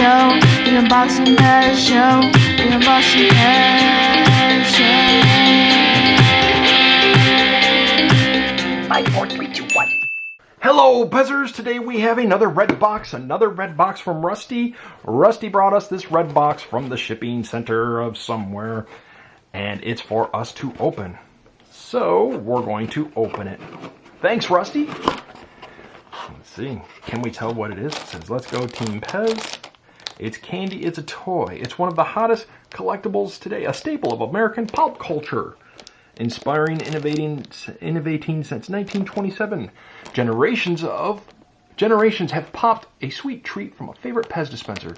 Show, the Unboxing Pez Show, the Unboxing Pez Show. 5, 4, 3, 2, 1. Hello, Pezzers! Today we have another red box from Rusty. Rusty brought us this red box from the shipping center of somewhere, and it's for us to open. So, we're going to open it. Thanks, Rusty! Let's see. Can we tell what it is? It says, let's go Team Pez. It's candy, it's a toy. It's one of the hottest collectibles today, a staple of American pop culture. Inspiring, innovating since 1927. Generations have popped a sweet treat from a favorite Pez dispenser.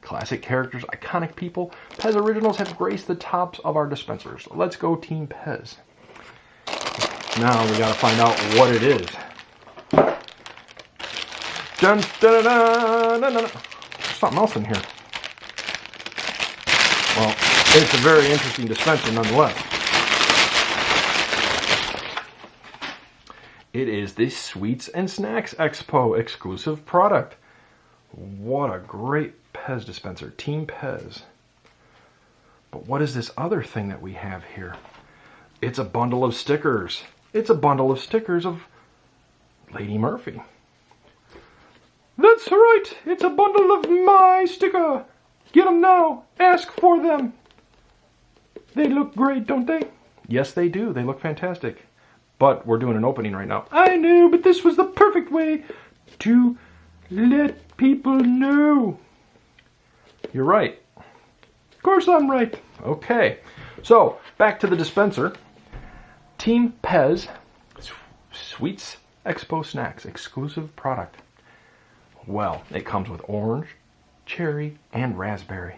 Classic characters, iconic people, Pez originals have graced the tops of our dispensers. Let's go Team Pez. Now we gotta find out what it is. Dun, dun, dun, dun, dun, dun. There's something else in here. Well, it's a very interesting dispenser nonetheless. It is the Sweets and Snacks Expo exclusive product. What a great Pez dispenser, Team Pez. But what is this other thing that we have here? It's a bundle of stickers. It's a bundle of stickers of Lady Murphy. That's right, it's a bundle of my sticker. Get them now, ask for them. They look great, don't they? Yes, they do, they look fantastic. But we're doing an opening right now. I know, but this was the perfect way to let people know. You're right. Of course I'm right. Okay, so back to the dispenser. Team Pez Sweets Expo Snacks exclusive product. Well, it comes with orange, cherry, and raspberry.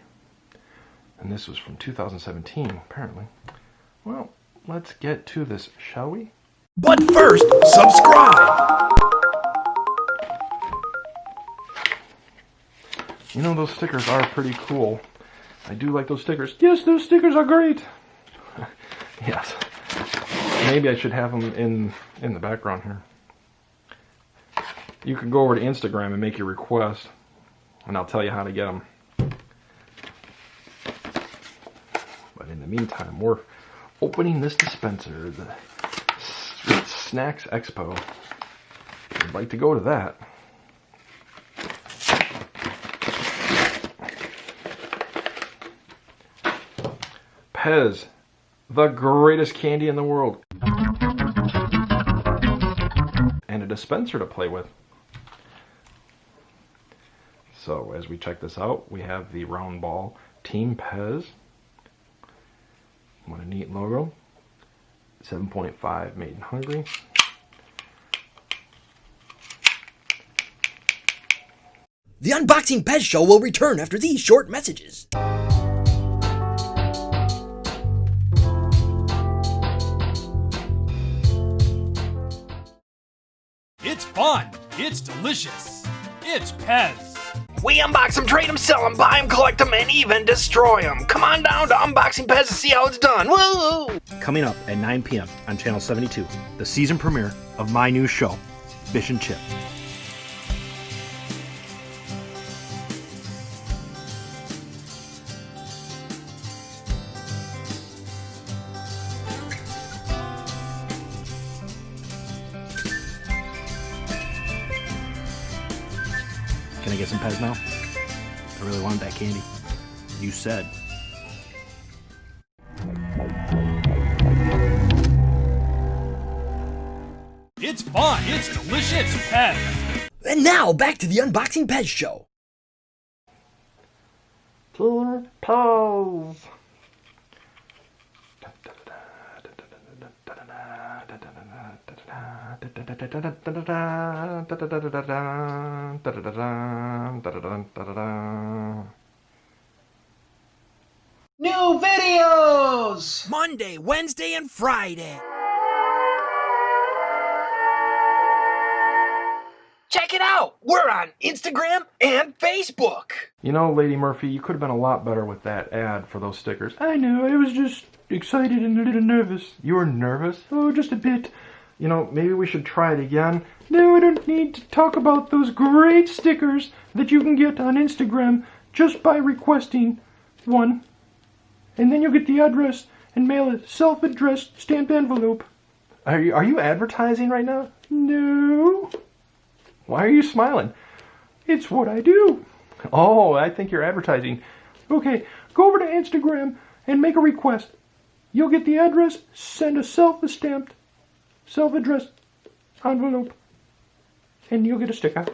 And this was from 2017, apparently. Well, let's get to this, shall we? But first, subscribe! You know, those stickers are pretty cool. I do like those stickers. Yes, those stickers are great. Yes. Maybe I should have them in the background here. You can go over to Instagram and make your request, and I'll tell you how to get them. But in the meantime, we're opening this dispenser, the Sweet Snacks Expo. I'd like to go to that. Pez, the greatest candy in the world. And a dispenser to play with. So as we check this out, we have the round ball Team Pez. What a neat logo. 7.5 made in Hungary. The Unboxing Pez Show will return after these short messages. It's fun. It's delicious. It's Pez. We unbox them, trade them, sell them, buy them, collect them, and even destroy them. Come on down to Unboxing Pez to see how it's done. Woo! Coming up at 9 p.m. on Channel 72, the season premiere of my new show, Fish and Chip. Can I get some Pez now? I really want that candy. You said. It's fun. It's delicious. Pez. And now, back to the Unboxing Pez Show. Team Pez. New videos! Monday, Wednesday, and Friday. Check it out! We're on Instagram and Facebook! You know, Lady Murphy, you could have been a lot better with that ad for those stickers. I know, I was just excited and a little nervous. You were nervous? Oh, just a bit. You know, maybe we should try it again. No, I don't need to talk about those great stickers that you can get on Instagram. just by requesting one. And then you'll get the address and mail a self-addressed stamped envelope. Are you advertising right now? No. Why are you smiling? It's what I do. Oh, I think you're advertising. Okay, go over to Instagram and make a request. You'll get the address, send a self-stamped, self-addressed envelope, and you'll get a sticker.